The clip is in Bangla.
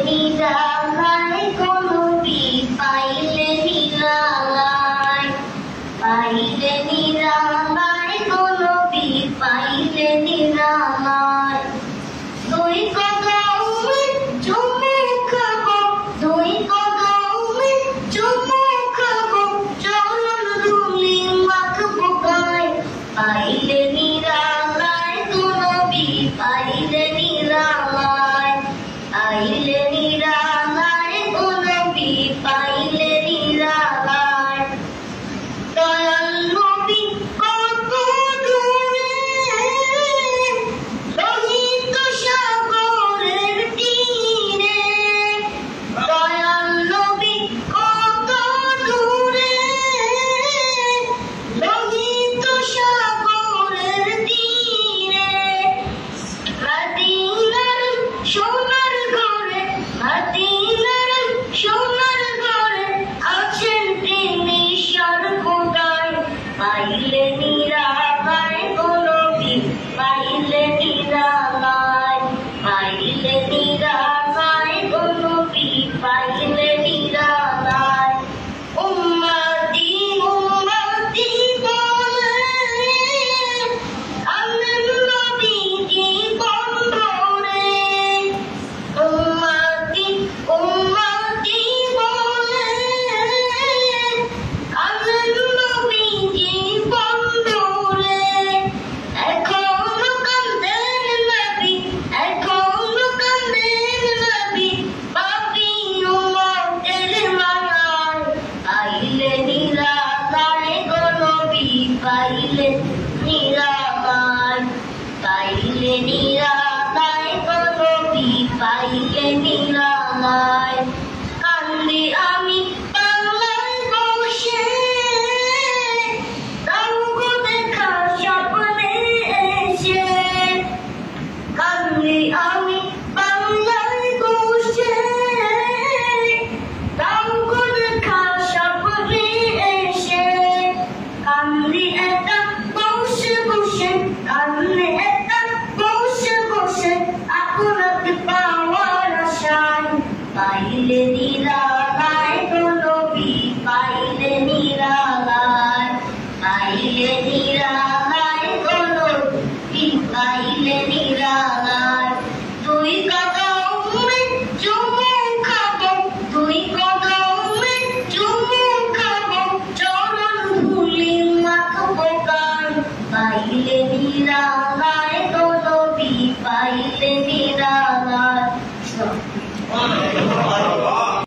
নিরালায় কোনো বি পাইলে নিরালায়, পাইলে নিরালায় কোনো বি পাইলে নিরালায়। দুই কদমে চুমু খাবো, দুই কদমে চুমু খাবো, চরণ ধুলি মাখবো গায়ে। পাইলে নিরালায় কোনো বি পাইলে নিরালায়, পাইলে নিরালায় কোনো বি পাইলে নিরালায়। দয়াল নবী কত দূরে লোহিত সাগরের তীরে, দয়াল নবী কত দূরে লোহিত সাগরের তীরে। মদিনার সোনার ঘরে, মদিনার সোনার ঘরে আছেন তিনি সর্বদাই। পাইলে নিরালায় কোনো বি পাইলে নিরালায়, পাইলে নিরালায় কোনো বি পাইলে নিরালায়। উম্মতি উম্মতি বলে আল্লাহর নবীজি বন্ধরে, উম্মতি উম্মতি বলে আল্লাহর নবীজি বন্ধরে। এখনো কাঁদেন নবী, এখনো কাঁদেন নবী, পাপী উম্মতের মায়ায়। পাইলে নিরালায় কোনো বি পাইলে নিরালায়, পাইলে নিরালায় কোনো বি পাইলে নিরালায়। কান্দি আমি বাংলায় বসে, দাও গো দেখা স্বপ্নে এসে। কান্দি আমি বাংলায় বসে, দাও গো দেখা স্বপ্নে এসে। কান্দি একা বসে বসে, কান্দি একা বসে বসে আপনাকে পাওয়ার আশায়। পাইলে নিরালায় কোনো বি পাইলে নিরালায়, পাইলে নিরালায় কোনো বি পাইলে নিরালায়। দুই কদমে চুমু খাবো, দুই কদমে চুমু খাবো, চরণ ধুলি মাখবো গায়ে। পাইলে নিরালায় কোনো বি পাইলে নিরালায়।